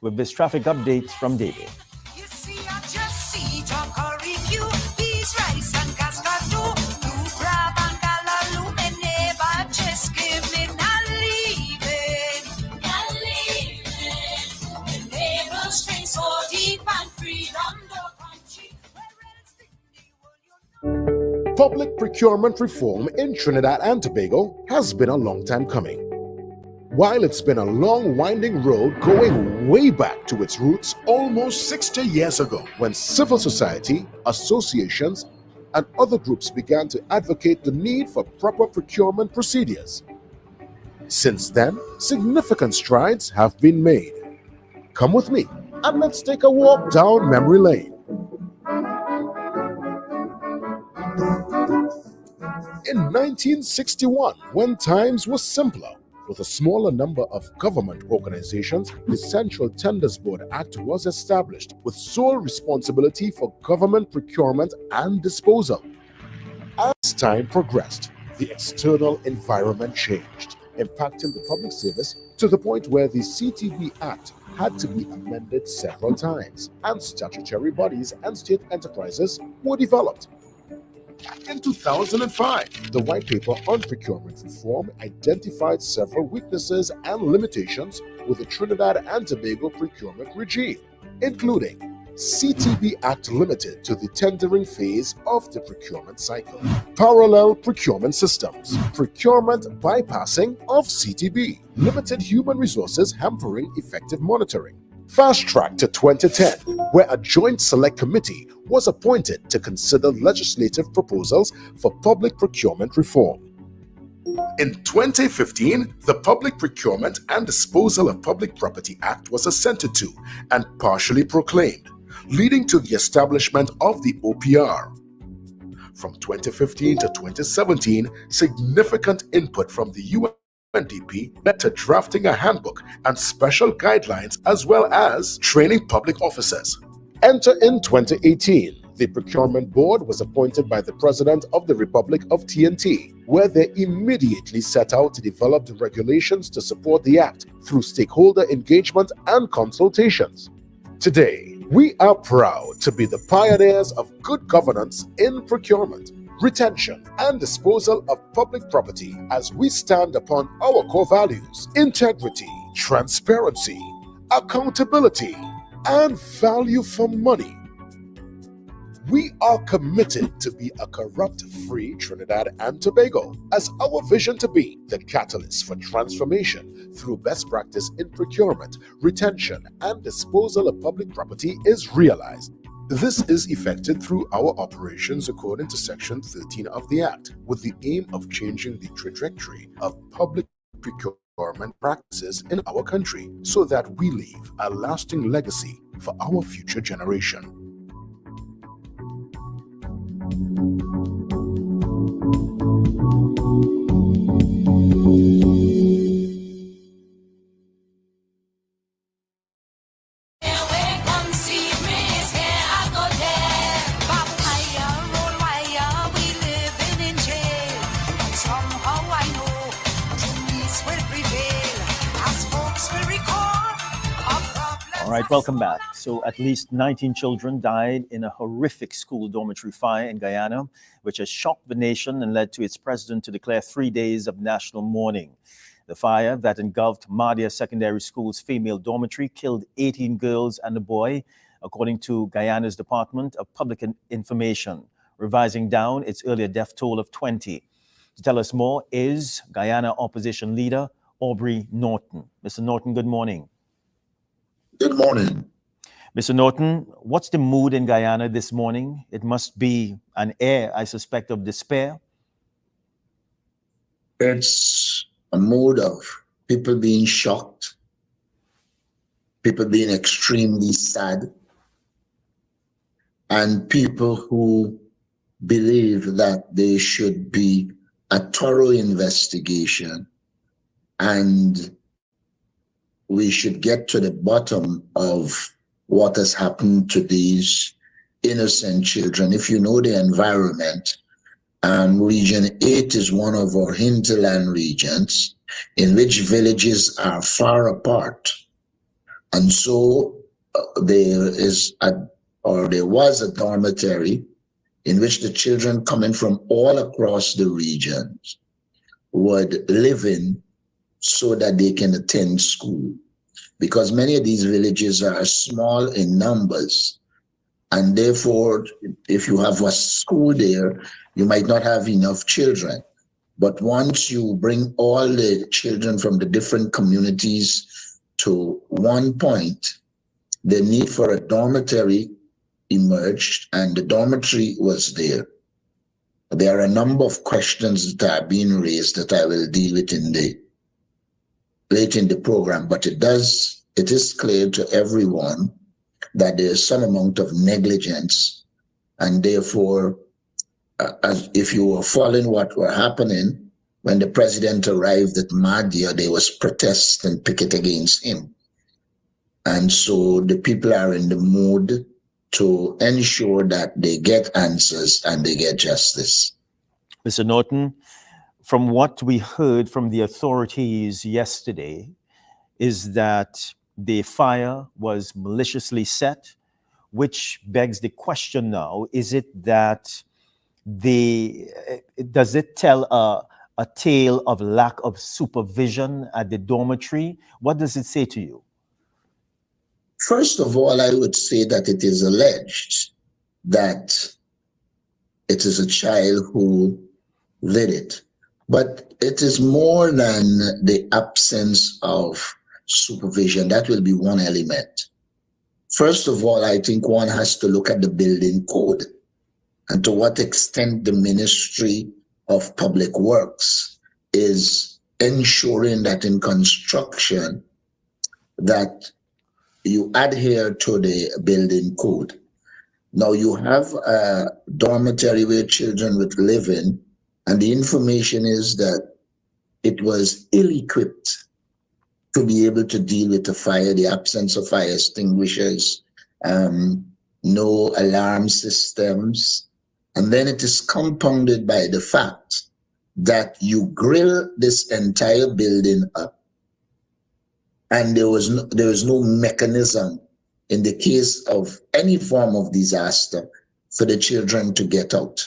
with this traffic update from David. You see, I just see Tom Curry, you, peas, rice, and cascado. You grab and galaloo, and never just give me not leaving. Not leaving. The neighbors string so deep and freedom the country. Where else the world you Public procurement reform in Trinidad and Tobago has been a long time coming. While it's been a long, winding road going way back to its roots almost 60 years ago, when civil society, associations, and other groups began to advocate the need for proper procurement procedures. Since then, significant strides have been made. Come with me and let's take a walk down memory lane. In 1961, when times were simpler, with a smaller number of government organizations, the Central Tenders Board Act was established with sole responsibility for government procurement and disposal. As time progressed, the external environment changed, impacting the public service to the point where the CTB Act had to be amended several times, and statutory bodies and state enterprises were developed. In 2005, the White Paper on Procurement Reform identified several weaknesses and limitations with the Trinidad and Tobago procurement regime, including CTB Act limited to the tendering phase of the procurement cycle, parallel procurement systems, procurement bypassing of CTB, limited human resources hampering effective monitoring. Fast track to 2010, where a joint select committee was appointed to consider legislative proposals for public procurement reform. In 2015, the Public Procurement and Disposal of Public Property Act was assented to and partially proclaimed, leading to the establishment of the OPR. From 2015 to 2017, significant input from the UNDP led to drafting a handbook and special guidelines as well as training public officers. Enter in 2018. The Procurement Board was appointed by the President of the Republic of TNT, where they immediately set out to develop the regulations to support the Act through stakeholder engagement and consultations. Today, we are proud to be the pioneers of good governance in procurement, retention, and disposal of public property as we stand upon our core values: integrity, transparency, accountability, and value for money. We are committed to be a corrupt-free Trinidad and Tobago, as our vision to be the catalyst for transformation through best practice in procurement, retention, and disposal of public property is realized. This is effected through our operations according to Section 13 of the Act, with the aim of changing the trajectory of public procurement practices in our country so that we leave a lasting legacy for our future generation. All right, welcome back. So at least 19 children died in a horrific school dormitory fire in Guyana, which has shocked the nation and led to its president to declare 3 days of national mourning. The fire that engulfed Mardia Secondary School's female dormitory killed 18 girls and a boy, according to Guyana's Department of Public Information, revising down its earlier death toll of 20. To tell us more is Guyana opposition leader Aubrey Norton. Mr. Norton, good morning. Good morning. Mr. Norton, what's the mood in Guyana this morning? It must be an air, I suspect, of despair. It's a mood of people being shocked, people being extremely sad, and people who believe that there should be a thorough investigation and we should get to the bottom of what has happened to these innocent children. If you know the environment, Region 8 is one of our hinterland regions in which villages are far apart. And so there was a dormitory in which the children coming from all across the regions would live in so that they can attend school. Because many of these villages are small in numbers. And therefore, if you have a school there, you might not have enough children. But once you bring all the children from the different communities to one point, the need for a dormitory emerged, and the dormitory was there. There are a number of questions that are being raised that I will deal with late in the program, but it is clear to everyone that there is some amount of negligence, and therefore, as if you were following what were happening when the president arrived at Mahdia, there was protest and picket against him. And so the people are in the mood to ensure that they get answers and they get justice. Mr. Norton, from what we heard from the authorities yesterday, is that the fire was maliciously set, which begs the question now, is it that does it tell a tale of lack of supervision at the dormitory? What does it say to you? First of all, I would say that it is alleged that it is a child who did it. But it is more than the absence of supervision. That will be one element. First of all, I think one has to look at the building code and to what extent the Ministry of Public Works is ensuring that in construction that you adhere to the building code. Now you have a dormitory where children would live in, and the information is that it was ill-equipped to be able to deal with the fire, the absence of fire extinguishers, no alarm systems. And then it is compounded by the fact that you grill this entire building up, and there was no mechanism in the case of any form of disaster for the children to get out.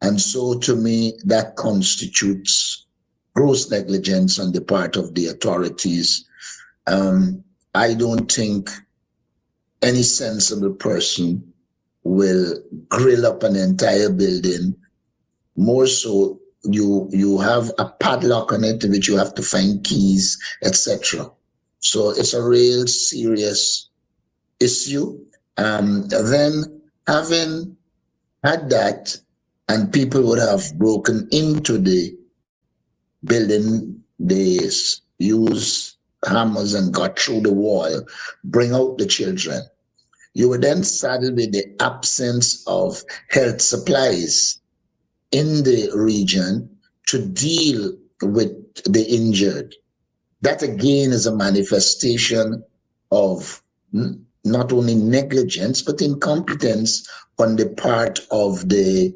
And so to me, that constitutes gross negligence on the part of the authorities. I don't think any sensible person will grill up an entire building. More so, you have a padlock on it in which you have to find keys, etc. So it's a real serious issue. Then having had that, and people would have broken into the building, they use hammers and got through the wall, bring out the children. You were then saddled with the absence of health supplies in the region to deal with the injured. That again is a manifestation of not only negligence, but incompetence on the part of the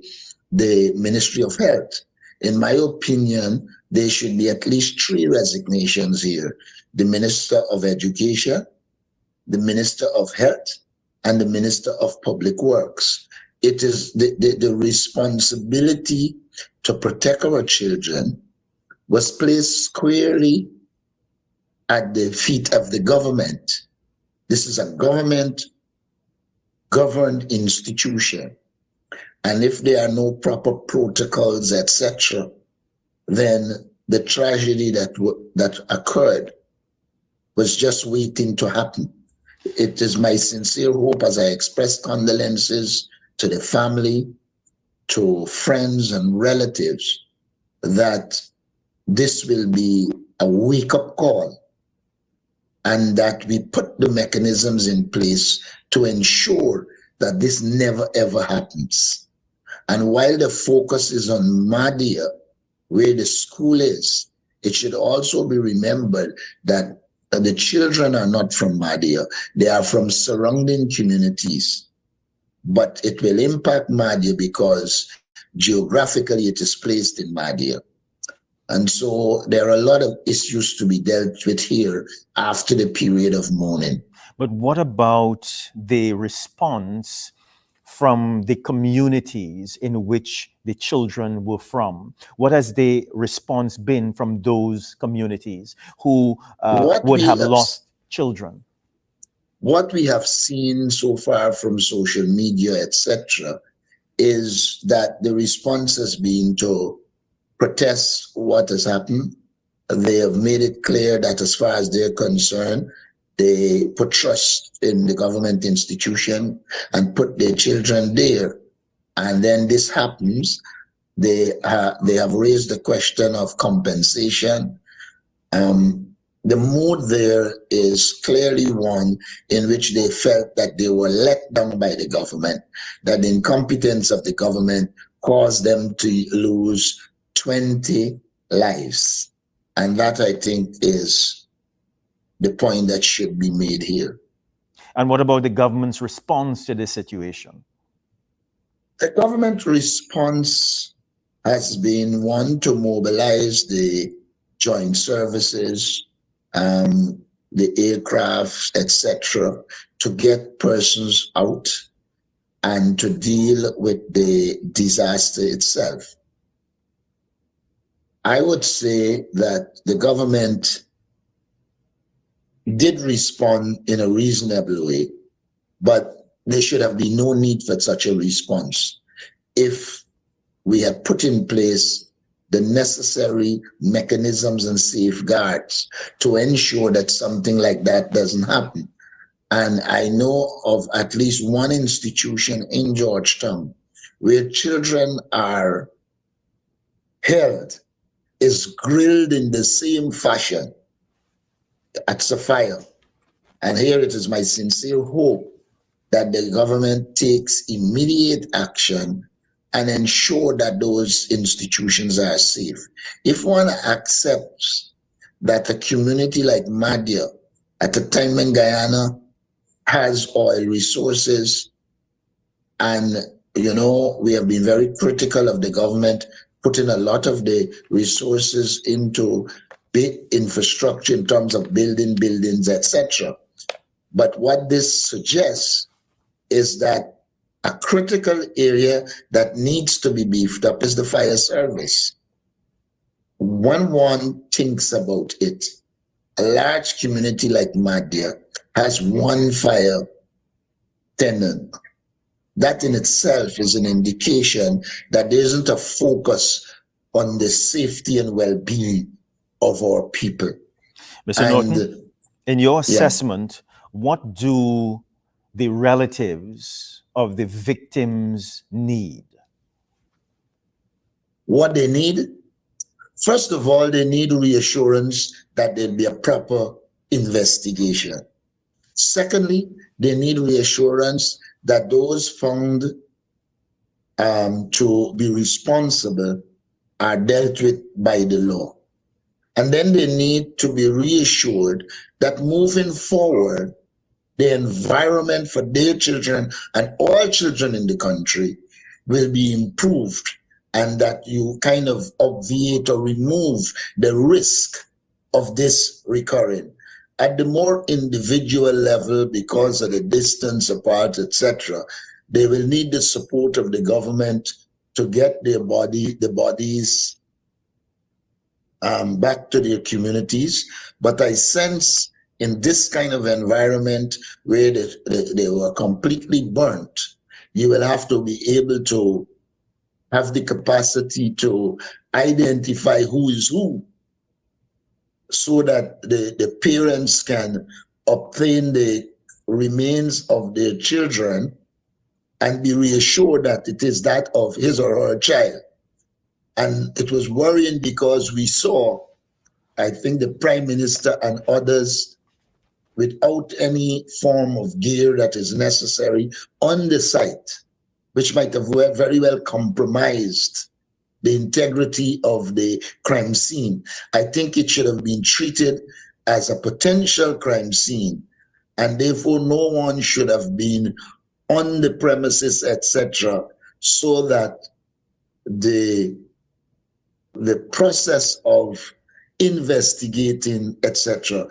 Ministry of Health. In my opinion, there should be at least 3 resignations here: the Minister of Education, the Minister of Health, and the Minister of Public Works. It is the responsibility to protect our children was placed squarely at the feet of the government. This is a government-governed institution. And if there are no proper protocols, etc., then the tragedy that occurred was just waiting to happen. It is my sincere hope, as I express condolences to the family, to friends and relatives, that this will be a wake-up call and that we put the mechanisms in place to ensure that this never ever happens. And while the focus is on Mahdia, where the school is, it should also be remembered that the children are not from Mahdia, they are from surrounding communities. But it will impact Mahdia because geographically it is placed in Mahdia. And so there are a lot of issues to be dealt with here after the period of mourning. But what about the response from the communities in which the children were from? What has the response been from those communities who What would we have have lost children? what we have seen so far from social media, etc., is that the response has been to protest what has happened. They have made it clear that as far as they're concerned, they put trust in the government institution and put their children there. And then this happens. They have raised the question of compensation. The mood there is clearly one in which they felt that they were let down by the government, that the incompetence of the government caused them to lose 20 lives. And that, I think, is the point that should be made here. And what about the government's response to this situation? The government response has been one to mobilize the joint services, the aircraft, etc., to get persons out and to deal with the disaster itself. I would say that the government did respond in a reasonable way, but there should have been no need for such a response if we had put in place the necessary mechanisms and safeguards to ensure that something like that doesn't happen. And I know of at least one institution in Georgetown where children are held, is grilled in the same fashion at Sapphire. And here it is my sincere hope that the government takes immediate action and ensure that those institutions are safe. If one accepts that a community like Madhya, at a time when Guyana has oil resources, and we have been very critical of the government putting a lot of the resources into big infrastructure in terms of building buildings, etc. But what this suggests is that a critical area that needs to be beefed up is the fire service. When one thinks about it, a large community like Madhya has one fire tenant. That in itself is an indication that there isn't a focus on the safety and well-being of our people. Mr. Norton, in your assessment, what do the relatives of the victims need? What they need? First of all, they need reassurance that there'll be a proper investigation. Secondly, they need reassurance that those found to be responsible are dealt with by the law. And then they need to be reassured that moving forward, the environment for their children and all children in the country will be improved, and that you kind of obviate or remove the risk of this recurring. At the more individual level, because of the distance apart, etc., they will need the support of the government to get the bodies back to their communities. But I sense in this kind of environment where they were completely burnt, you will have to be able to have the capacity to identify who is who, so that the parents can obtain the remains of their children and be reassured that it is that of his or her child. And it was worrying because we saw, I think, the Prime Minister and others without any form of gear that is necessary on the site, which might have very well compromised the integrity of the crime scene. I think it should have been treated as a potential crime scene, and therefore no one should have been on the premises, etc., so that the process of investigating, etc.,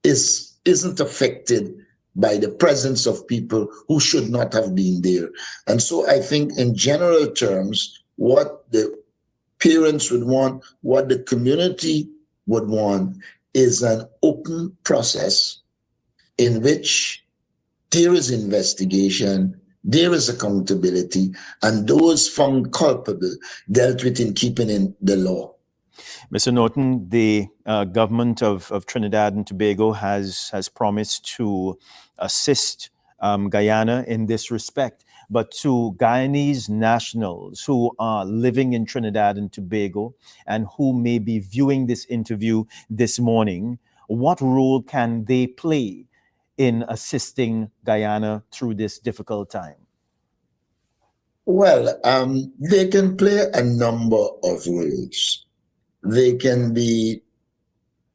isn't affected by the presence of people who should not have been there. And so I think in general terms, what the parents would want, what the community would want is an open process in which there is investigation, there is accountability, and those found culpable dealt with in keeping in the law. Mr. Norton, the government of Trinidad and Tobago has promised to assist Guyana in this respect. But to Guyanese nationals who are living in Trinidad and Tobago and who may be viewing this interview this morning, what role can they play in assisting Guyana through this difficult time? Well, they can play a number of roles. They can be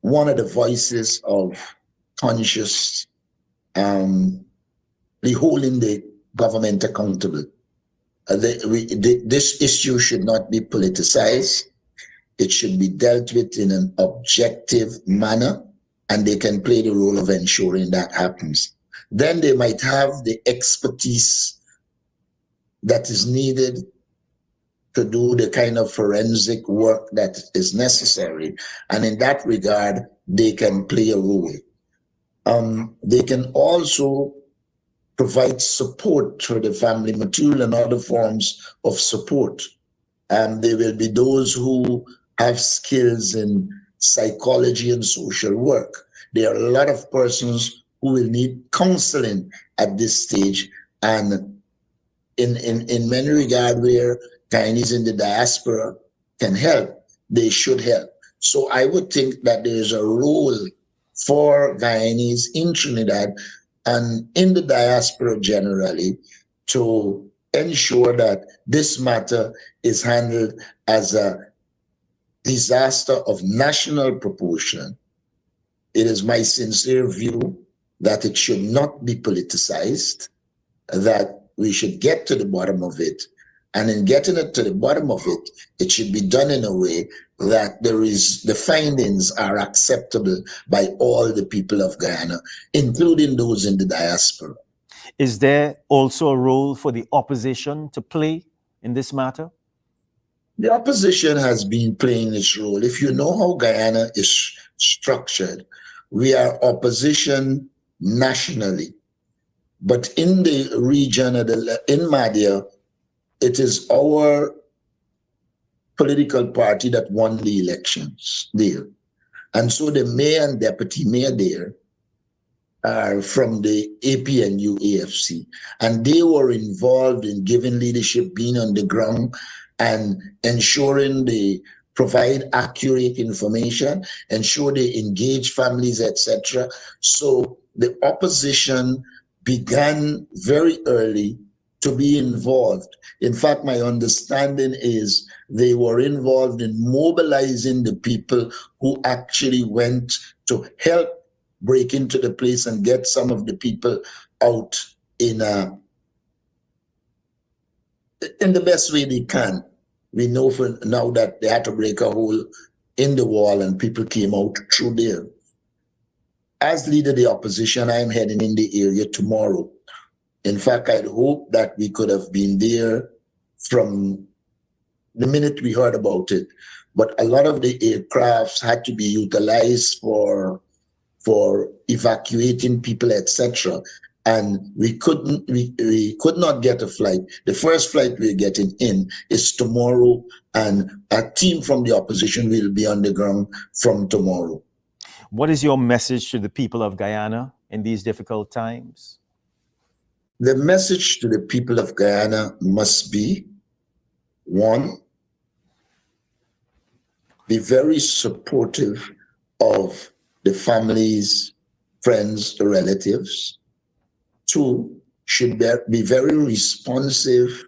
one of the voices of conscious, holding the government accountable. This issue should not be politicized. It should be dealt with in an objective manner, and they can play the role of ensuring that happens. Then they might have the expertise that is needed to do the kind of forensic work that is necessary. And in that regard, they can play a role. They can also provide support to the family, material and other forms of support. And there will be those who have skills in psychology and social work. There are a lot of persons who will need counseling at this stage. And in many regards where Guyanese in the diaspora can help, they should help. So I would think that there is a role for Guyanese in Trinidad and in the diaspora generally to ensure that this matter is handled as a disaster of national proportion. It is my sincere view that it should not be politicized, that we should get to the bottom of it. And in getting it to the bottom of it, it should be done in a way that the findings are acceptable by all the people of Guyana, including those in the diaspora. Is there also a role for the opposition to play in this matter? The opposition has been playing its role. If you know how Guyana is structured, we are opposition nationally. But in the region, in Madia, it is our political party that won the elections there. And so the mayor and deputy mayor there are from the APNU AFC. And they were involved in giving leadership, being on the ground, and ensuring they provide accurate information, ensure they engage families, etc. So the opposition began very early to be involved. In fact, my understanding is they were involved in mobilizing the people who actually went to help break into the place and get some of the people out in the best way they can. We know for now that they had to break a hole in the wall and people came out through there. As leader of the opposition, I'm heading in the area tomorrow. In fact, I'd hope that we could have been there from the minute we heard about it. But a lot of the aircrafts had to be utilized for evacuating people, etc. And we could not get a flight. The first flight we're getting in is tomorrow, and a team from the opposition will be on the ground from tomorrow. What is your message to the people of Guyana in these difficult times? The message to the people of Guyana must be, one, be very supportive of the families, friends, the relatives. Two, should be very responsive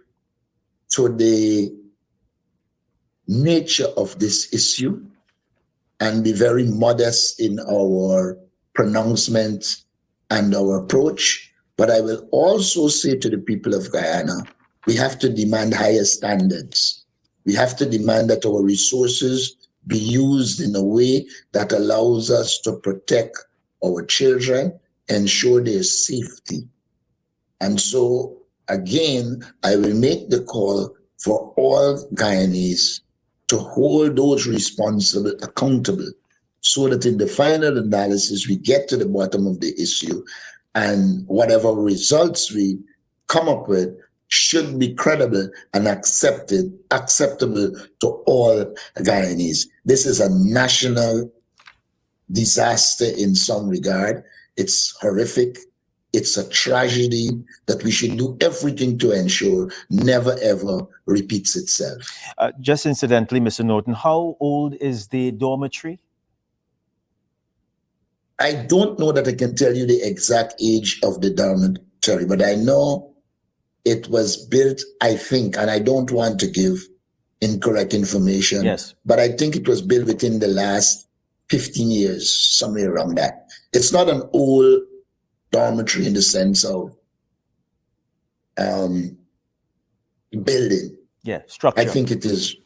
to the nature of this issue and be very modest in our pronouncement and our approach. But I will also say to the people of Guyana, we have to demand higher standards. We have to demand that our resources be used in a way that allows us to protect our children ensure their safety. And so, again, I will make the call for all Guyanese to hold those responsible accountable so that in the final analysis, we get to the bottom of the issue, and whatever results we come up with should be credible and acceptable to all Guyanese. This is a national disaster in some regard. It's horrific. It's a tragedy that we should do everything to ensure never ever repeats itself. Just incidentally, Mr. Norton, how old is the dormitory? I don't know that I can tell you the exact age of the dormitory, but I know it was built, I think, and I don't want to give incorrect information. Yes. But I think it was built within the last 15 years, somewhere around that. It's not an old dormitory in the sense of building. Yeah, structure. I think it is,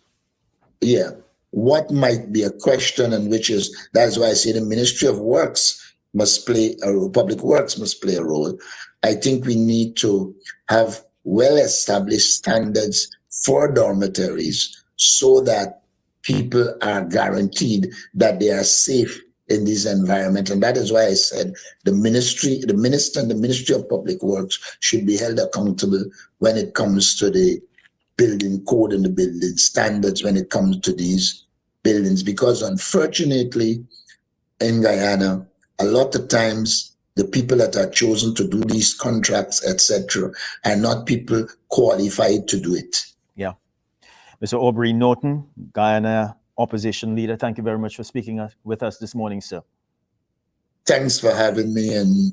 yeah. What might be a question, and which is, that's why I say the Ministry of Works must play a role, Public Works must play a role. I think we need to have well-established standards for dormitories so that people are guaranteed that they are safe in this environment. And that is why I said the minister and the Ministry of Public Works should be held accountable when it comes to the building code and the building standards when it comes to these buildings. Because unfortunately, in Guyana, a lot of times the people that are chosen to do these contracts, etc., are not people qualified to do it. Yeah. Mr. Aubrey Norton, Guyana opposition leader, thank you very much for speaking with us this morning, sir. Thanks for having me, and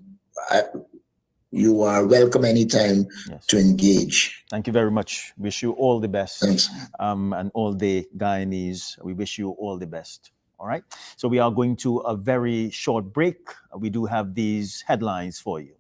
you are welcome anytime to engage. Thank you very much. Wish you all the best. Thanks. And all the Guyanese, we wish you all the best. All right. So we are going to a very short break. We do have these headlines for you.